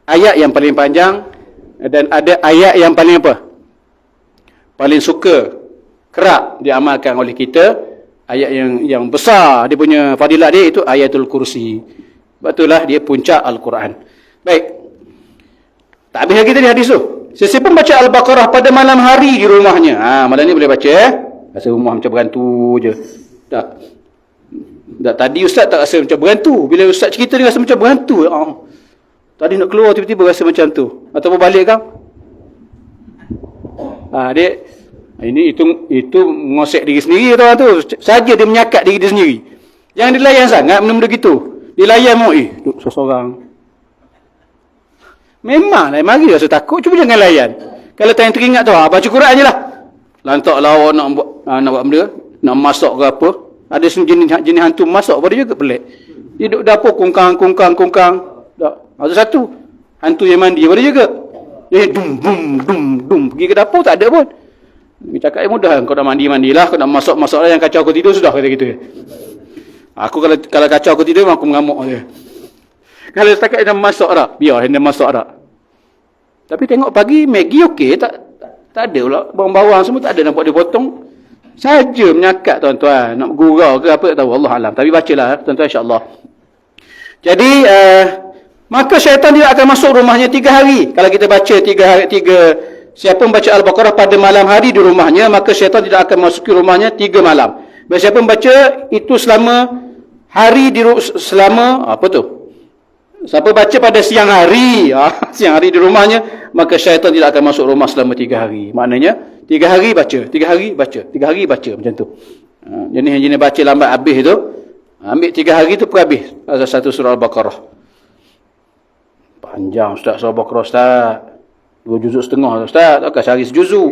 ayat yang paling panjang dan ada ayat yang paling apa? Paling suka, kerap diamalkan oleh kita. Ayat yang besar dia punya fadilat dia itu Ayatul Kursi. Sebab itulah dia puncak Al-Quran. Baik. Tak habis lagi tadi hadis tu. Sesiapa baca Al-Baqarah pada malam hari di rumahnya. Malam ni boleh baca Rasa rumah macam berantu je. Tak. Tadi ustaz tak rasa macam berantu. Bila ustaz cerita dia rasa macam berantu. Tadi nak keluar tiba-tiba rasa macam tu. Ataupun balik kan? Itu mengosek diri sendiri orang tu. Saja dia menyakat diri dia sendiri. Jangan dilayan sangat benda-benda gitu. Dilayan mau duduk seorang. Memanglah mari rasa takut, cuba jangan layan. Kalau tak yang teringat tu, baca Quran je lah. Lantak lawa nak buat benda, nak masak ke apa. Ada jenis hantu masak pada juga pelik. Dia duduk dapur kungkang. Tak. Satu hantu yang mandi pada juga. Dia dum pergi ke dapur tak ada pun. Dia cakap mudah, kau dah mandi-mandilah, kau nak masak lah, yang kacau aku tidur sudah, kata gitu. Aku kalau kacau aku tidur aku mengamuk je. Kalau setakat dia masak dah, biar dia masak dah. Tapi tengok pagi Maggi okey, tak ada pula bawang-bawang semua tak ada, nampak dia potong. Saja menyakat tuan-tuan, nak gurau ke apa tak tahu, Allah alam. Tapi bacalah tuan-tuan insya-Allah. Jadi maka syaitan tidak akan masuk rumahnya 3 hari. Kalau kita baca 3 siapa membaca Al-Baqarah pada malam hari di rumahnya, maka syaitan tidak akan masuki rumahnya 3 malam. Dan siapa membaca itu selama hari selama apa tu? Siapa baca pada siang hari, siang hari di rumahnya, maka syaitan tidak akan masuk rumah selama 3 hari. Maknanya 3 hari baca, 3 hari baca, 3 hari baca macam tu. Jenis baca lambat habis tu, ambil 3 hari tu per habis satu surah Al-Baqarah. Panjang ustaz surah Al-Baqarah ustaz. 2 juzuk setengah ustaz, takkan sehari sejuzuk.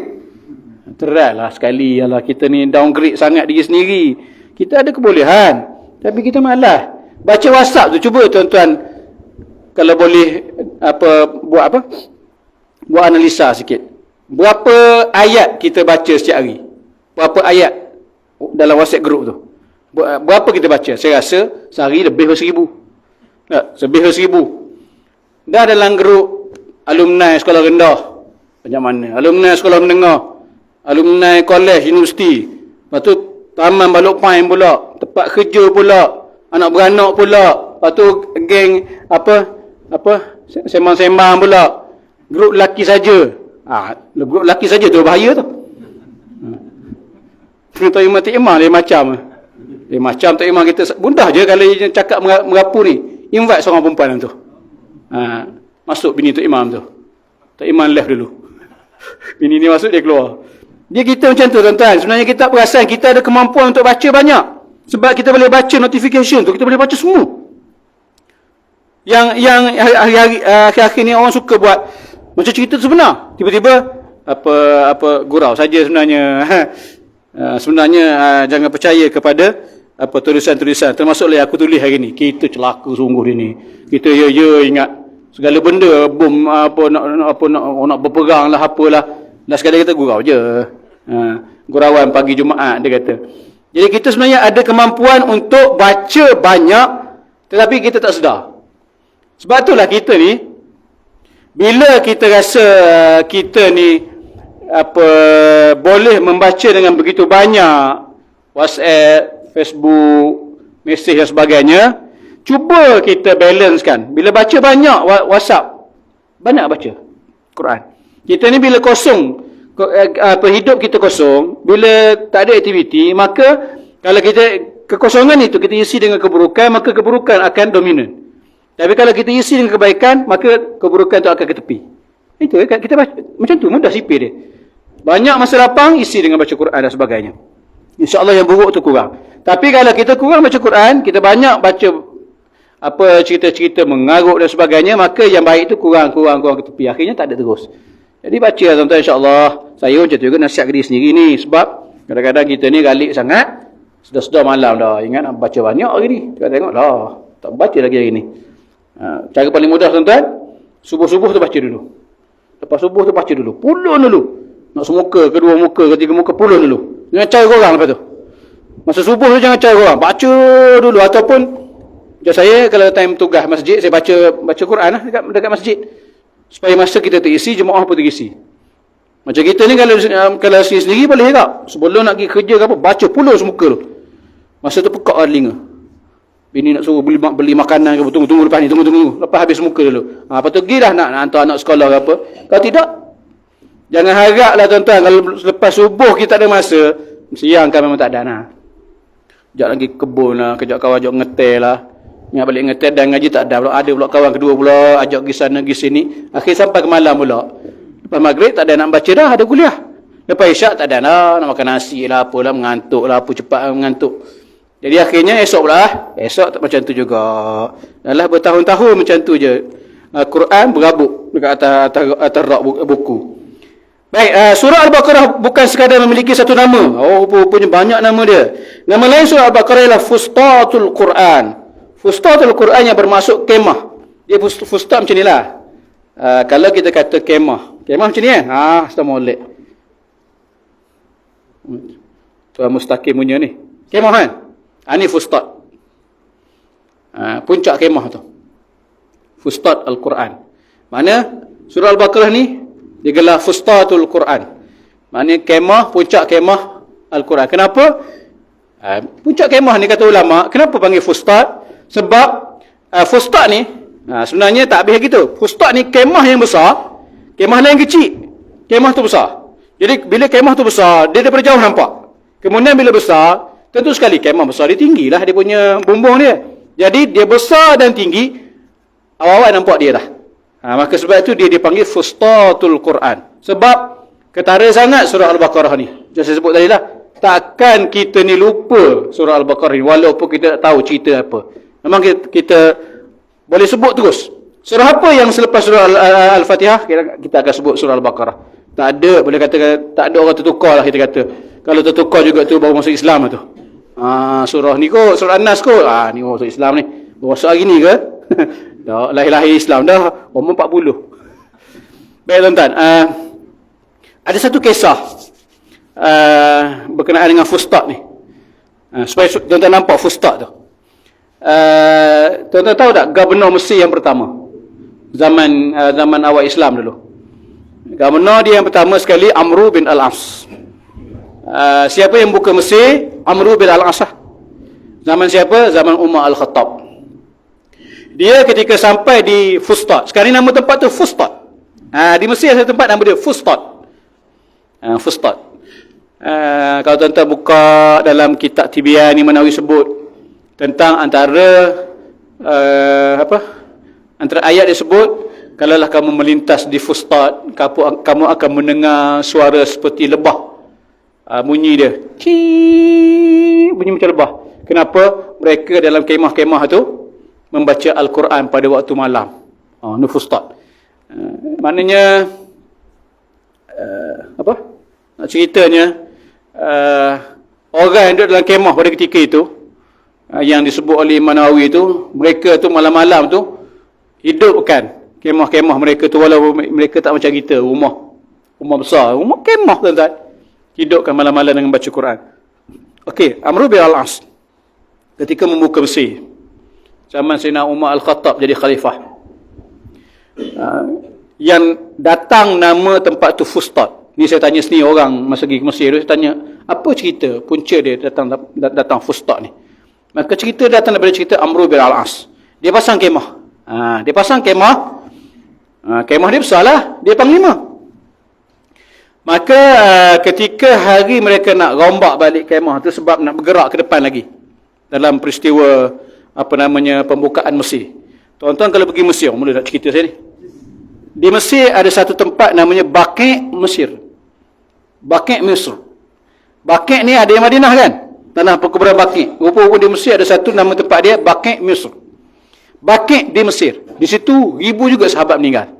Teranglah sekali, yalah kita ni downgrade sangat diri sendiri. Kita ada kebolehan, tapi kita malas. Baca WhatsApp tu, cuba tuan-tuan kalau boleh buat analisa sikit. Berapa ayat kita baca setiap hari? Berapa ayat dalam WhatsApp group tu? Berapa kita baca? Saya rasa sehari lebih dari 1000. Lebih dari 1000. Dah dalam grup alumni sekolah rendah, macam mana? Alumni sekolah menengah, alumni kolej, universiti. Lepas tu taman Balok Pain pula, tempat kerja pula, anak beranak pula. Lepas tu geng sembang-sembang pula. Grup lelaki saja. Grup lelaki saja tu bahaya tu. Tok Imam dia macam. Dia macam Tok Imam kita mudah je kalau dia cakap merapu ni. Invite seorang perempuan tu. Masuk bini Tok Imam tu. Tok Imam left dulu. Bini ni masuk dia keluar. Dia kita macam tu tuan-tuan. Sebenarnya kita perasan kita ada kemampuan untuk baca banyak. Sebab kita boleh baca notification tu, kita boleh baca semua. Yang akhir-akhir ni orang suka buat macam cerita tu sebenar. Tiba-tiba apa gurau saja sebenarnya. Sebenarnya jangan percaya kepada tulisan-tulisan. Termasuklah yang aku tulis hari ni. Kita celaka sungguh dia ni. Kita ingat segala benda bom nak berperang lah apalah. Dan sekadar kita gurau je. Gurauan pagi Jumaat dia kata. Jadi kita sebenarnya ada kemampuan untuk baca banyak, tetapi kita tak sedar. Sebab itulah kita ni, bila kita rasa kita ni boleh membaca dengan begitu banyak WhatsApp, Facebook, mesej dan sebagainya, cuba kita balancekan. Bila baca banyak WhatsApp, banyak baca Quran. Kita ni bila kosong, hidup kita kosong, bila tak ada aktiviti, maka kalau kita kekosongan itu kita isi dengan keburukan, maka keburukan akan dominan. Tapi kalau kita isi dengan kebaikan, maka keburukan itu akan ke tepi. Itu kita baca, macam tu mudah sipir dia. Banyak masa lapang isi dengan baca Quran dan sebagainya. InsyaAllah yang buruk tu kurang. Tapi kalau kita kurang baca Quran, kita banyak baca cerita-cerita mengarut dan sebagainya, maka yang baik itu kurang ke tepi. Akhirnya tak ada terus. Jadi baca tuan-tuan, insyaAllah. Saya macam tu juga nasihat ke diri sendiri ni. Sebab kadang-kadang kita ni galik sangat. Sudah malam dah. Ingat nak baca banyak hari ni. Tengok dah. Tak baca lagi hari ni. Cara paling mudah tuan-tuan, subuh-subuh tu baca dulu. Lepas subuh tu baca dulu. Pulun dulu. Nak semuka, kedua muka, ketiga muka, pulun dulu. Jangan cari korang lepas tu. Masa subuh tu jangan cari korang. Baca dulu. Ataupun, macam saya kalau time tugas masjid, saya baca Quran lah dekat masjid. Supaya masa kita terisi, jemaah pun terisi. Macam kita ni kalau sendiri boleh tak? Sebelum nak pergi kerja ke apa, baca pulun semuka tu. Masa tu pekak lah telinga. Bini nak suruh beli makanan ke, tunggu lepas ni, tunggu. Lepas habis muka dulu. Lepas tu pergi dah nak hantar anak sekolah ke apa. Kalau tidak, jangan haraplah tuan-tuan, kalau lepas subuh kita ada masa, siang kan memang tak ada lah. Kejap lagi kebun lah, kejap kawan ajak ngetel lah. Ingat balik ngetel dan ngaji tak ada. Ada pula kawan kedua pula, ajak pergi sana, pergi sini. Akhir sampai ke malam pula. Lepas maghrib tak ada nak baca dah, ada kuliah. Lepas isyak tak ada lah, nak makan nasi lah, apalah, mengantuk lah, apa cepat mengantuk. Jadi akhirnya esok pula, esok tak macam tu juga. Dalam bertahun-tahun macam tu je. Quran berabuk dekat atas rak buku. Baik, surah Al-Baqarah bukan sekadar memiliki satu nama. Rupanya banyak nama dia. Nama lain surah Al-Baqarah ialah Fustatul Quran. Fustatul Quran yang bermaksud kemah. Dia fustat macam ni lah. Kalau kita kata kemah. Kemah macam ni kan? Sudah molek. Tuan Mustaqim punya ni. Kemah kan? Ini fustat. Puncak kemah tu. Fustat Al-Quran. Mana surah Al-Baqarah ni digelar Fustatul Quran. Maknanya kemah, puncak kemah Al-Quran. Kenapa? Puncak kemah ni kata ulama, kenapa panggil fustat? Sebab fustat ni sebenarnya tak habis gitu. Fustat ni kemah yang besar, kemah lain kecil. Kemah tu besar. Jadi bila kemah tu besar, dia daripada jauh nampak. Kemudian bila besar, tentu sekali kemah besar, dia tinggilah dia punya bumbung dia. Jadi dia besar dan tinggi, awal-awal nampak dia dah. Maka sebab itu dia dipanggil Fustatul Quran. Sebab ketara sangat surah Al-Baqarah ni. Macam saya sebut tadi lah. Takkan kita ni lupa surah Al-Baqarah ni, walaupun kita tak tahu cerita apa. Memang kita boleh sebut terus. Surah apa yang selepas surah Al-Fatihah, kita akan sebut surah Al-Baqarah. Tak ada, boleh kata tak ada orang tertukar lah kita kata. Kalau tertukar juga tu baru masuk Islam lah tu. Surah ni kot, surah An-Nas kot. Ni orang masuk Islam ni. Baru masuk hari ni ke? Dah lahir Islam dah umur 40. Baik tuan-tuan, ada satu kisah berkenaan dengan fustat ni. Supaya tuan-tuan nampak fustat tu. Tuan-tuan tahu tak gubernur Mesir yang pertama zaman awal Islam dulu? Gubernur dia yang pertama sekali Amru bin Al-As. Siapa yang buka Mesir? Amru bin Al-As. Zaman siapa? Zaman Umar Al-Khattab. Dia ketika sampai di Fustat. Sekarang ni nama tempat tu Fustat. Di Mesir ada tempat nama dia Fustat. Fustat. Kalau tuan-tuan buka dalam kitab Tibyan ni Manawi sebut tentang antara ayat dia sebut, kalaulah kamu melintas di Fustat, kamu akan mendengar suara seperti lebah bunyi dia. Bunyi macam lebah. Kenapa? Mereka dalam kemah-kemah tu membaca Al-Quran pada waktu malam. Ni fustat. Maknanya apa? Nak ceritanya orang yang duduk dalam kemah pada ketika itu yang disebut oleh Imam Nawawi tu, mereka tu malam-malam tu hidupkan kemah-kemah mereka tu, walaupun mereka tak macam kita, rumah besar, rumah kemah tuan-tuan, hidupkan malam-malam dengan baca Quran. Okey, Amr bin al-As ketika membuka Mesir zaman Sayyidina Umar Al-Khattab jadi khalifah, yang datang nama tempat tu Fustat. Ni saya tanya sendiri orang masa pergi ke Mesir tu, saya tanya apa cerita punca dia datang Fustat ni. Maka cerita datang daripada cerita Amr bin al-As. Dia pasang kemah. Dia pasang kemah. Kemah dia besar lah, dia panglima. Maka ketika hari mereka nak rombak balik kemah tu sebab nak bergerak ke depan lagi dalam peristiwa pembukaan Mesir. Tuan-tuan kalau pergi Mesir, mula nak cerita saya ni. Di Mesir ada satu tempat namanya Baqi' Mesir. Baqi' Mesir. Baqi' ni ada yang Madinah kan? Tanah perkuburan Baqi'. Rupa-rupa di Mesir ada satu nama tempat dia Baqi' Mesir. Baqi' di Mesir. Di situ ribu juga sahabat meninggal.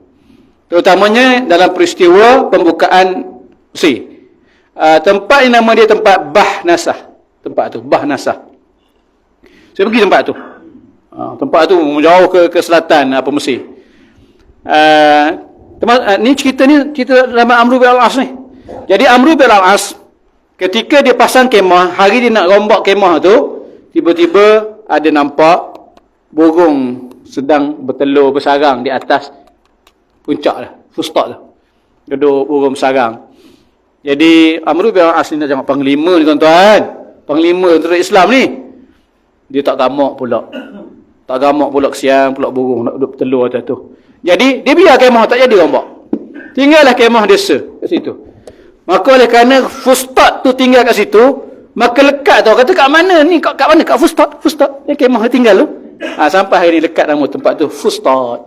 Terutamanya dalam peristiwa pembukaan Mesir. Tempat ni nama dia tempat Bahnasah. Tempat tu Bahnasah. Saya pergi tempat tu. Tempat tu jauh ke selatan Mesir. Ni cerita dalam Amr bin al-As ni. Jadi Amr bin al-As ketika dia pasang kemah, hari dia nak rombak kemah tu, tiba-tiba ada nampak burung sedang bertelur bersarang di atas puncak lah, Fustat lah. Duduk burung bersarang. Jadi Amr bin al-As ni nak jangan panglima ni tuan-tuan. Panglima tentera Islam ni. Dia tak gamak pula. Tak gamak pula, kesian pula burung nak duduk bertelur atas tu. Jadi dia biar kemah tak jadi rombak. Tinggallah kemah desa kat situ. Maka oleh kerana Fustat tu tinggal kat situ, maka lekat tu kata kat mana ni? Kat mana? Kat Fustat. Ni kemah dia tinggal tu. Sampai hari ni lekat nama tempat tu Fustat.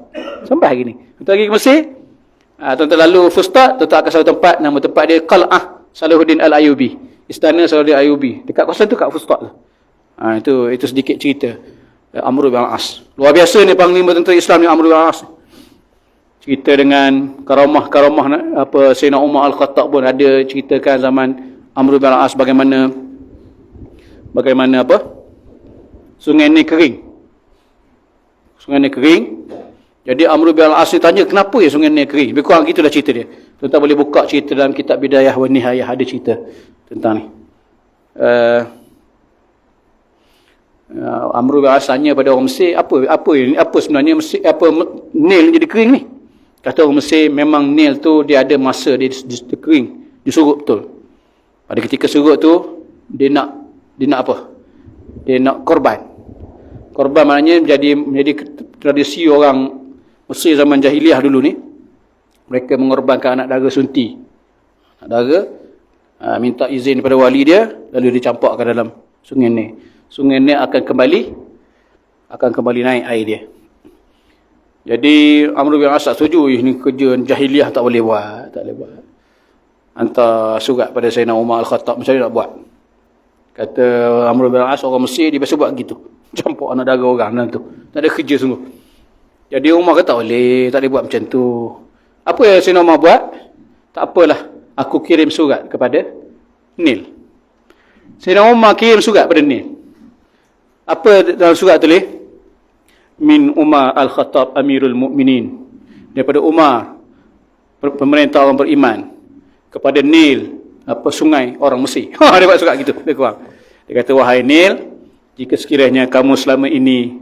Sampai hari ni. Kita pergi ke Mesir. Tuan-tuan lalu Fustat, tuan-tuan akan satu tempat, nama tempat dia Qal'ah Salahuddin Al-Ayyubi. Istana Salahuddin Al-Ayyubi. Dekat kawasan tu kat Fustat tu. Itu sedikit cerita Amr bin al-As. Luar biasa ni panglima tentera Islam ni Amr bin al-As. Cerita dengan karamah Sayyidina Umar Al-Khattab pun ada ceritakan zaman Amr bin al-As bagaimana sungai ni kering. Sungai ni kering. Jadi Amr bin al-As ni tanya kenapa ya sungai ni kering. Lebih kurang gitulah cerita dia. Tuan-tuan boleh buka cerita dalam kitab Bidayah wa Nihayah, ada cerita tentang ni. Amr bin al-As tanya pada orang Mesir, apa sebenarnya Mesir, Nil jadi kering ni? Kata orang Mesir, memang Nil tu dia ada masa dia kering, disurut betul. Pada ketika surut tu dia nak apa? Dia nak korban. Korban maknanya menjadi tradisi orang Mesir zaman jahiliah dulu ni. Mereka mengorbankan anak dara sunti. Anak dara minta izin pada wali dia, lalu dicampakkan dalam sungai ni. Sungai ni akan kembali naik air dia. Jadi Amr bin al-As setuju, ini kerja jahiliah tak boleh buat. Hantar surat pada Sayyidina Umar Al-Khattab, macam mana nak buat. Kata Amr bin al-As, orang Mesir dia biasa buat gitu. Campak anak dara orang dalam tu. Tak ada kerja sungguh. Jadi Umar kata tak boleh buat macam tu. Apa yang Sayyidina Umar buat? Tak apalah, aku kirim surat kepada Nil. Sayyidina Umar kirim surat pada Nil. Apa dalam surat tulis? Min Umar Al-Khattab Amirul Mukminin. Daripada Umar, pemerintah orang beriman, kepada Nil, sungai orang Mesir. Dia buat surat gitu. Dia kata, wahai Nil, jika sekiranya kamu selama ini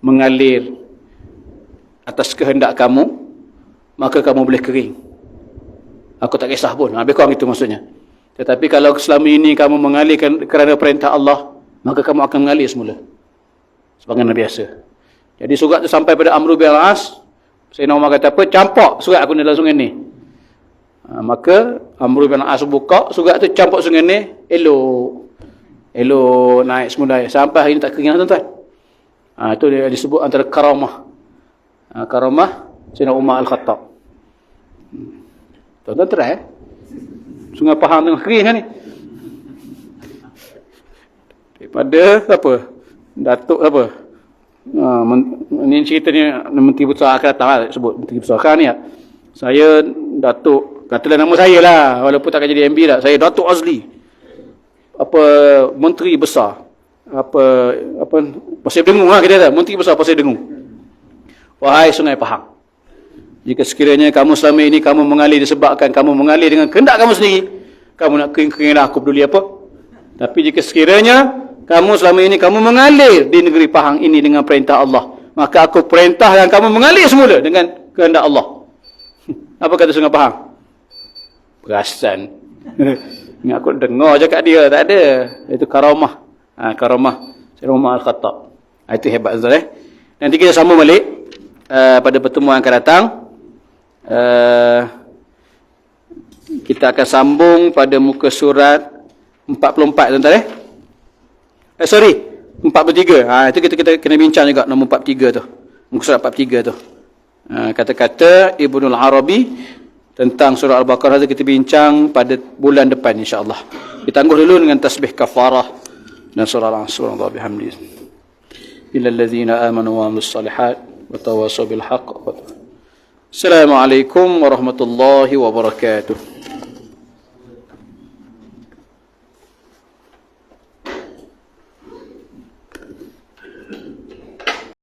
mengalir atas kehendak kamu, maka kamu boleh kering. Aku tak kisah pun. Lebih kurang itu maksudnya. Tetapi kalau selama ini kamu mengalir kerana perintah Allah, maka kamu akan mengalir semula. Sebagaimana biasa. Jadi surat tu sampai pada Amr bin al-As. Sayyidina Umar kata apa? Campak surat aku ni dalam sungai ni. Maka Amr bin al-As buka surat tu, campak sungai ni, elok naik semula. Sampai hari ni tak kering, tuan-tuan. Itu dia disebut antara karamah. Karamah Sayyidina Umar Al-Khattab. Tuan-tuan try. Sungai Pahang tengah kering kan ni. daripada apa? Datuk apa? Ini ceritanya Menteri Besar akan datang lah, sebut Menteri Besar kan ni. Saya Datuk, katalah nama saya lah, walaupun tak jadi MB dah. Saya Datuk Azli. Apa Menteri Besar. Apa Pasir Dengung lah kita kata, Menteri Besar Pasir Dengung. Wahai Sungai Pahang, jika sekiranya kamu selama ini kamu mengalir disebabkan kamu mengalir dengan kehendak kamu sendiri, kamu nak kering-keringlah, aku peduli apa. Tapi jika sekiranya kamu selama ini kamu mengalir di negeri Pahang ini dengan perintah Allah, maka aku perintahkan kamu mengalir semula dengan kehendak Allah. Apa kata Sungai Pahang? Perasan. Ingat aku dengar je kat dia, tak ada. Itu karamah. Karamah Sayyidina Umar Al-Khattab. Itu hebat Ustaz. Nanti kita sambung balik pada pertemuan akan datang. Kita akan sambung pada muka surat 44 tuan-tuan. Sorry, 43. Itu kita kena bincang juga nombor 43 tu. Muka surat 43 tu. Kata-kata Ibnul Arabi tentang surah Al-Baqarah tu kita bincang pada bulan depan insya-Allah. Kita tangguh dulu dengan tasbih kafarah dan surah Al-Asr. Allah bihamdihi. Illal ladzina amanu wa amilus solihat wa tawassaw bil haqq. Assalamualaikum warahmatullahi wabarakatuh.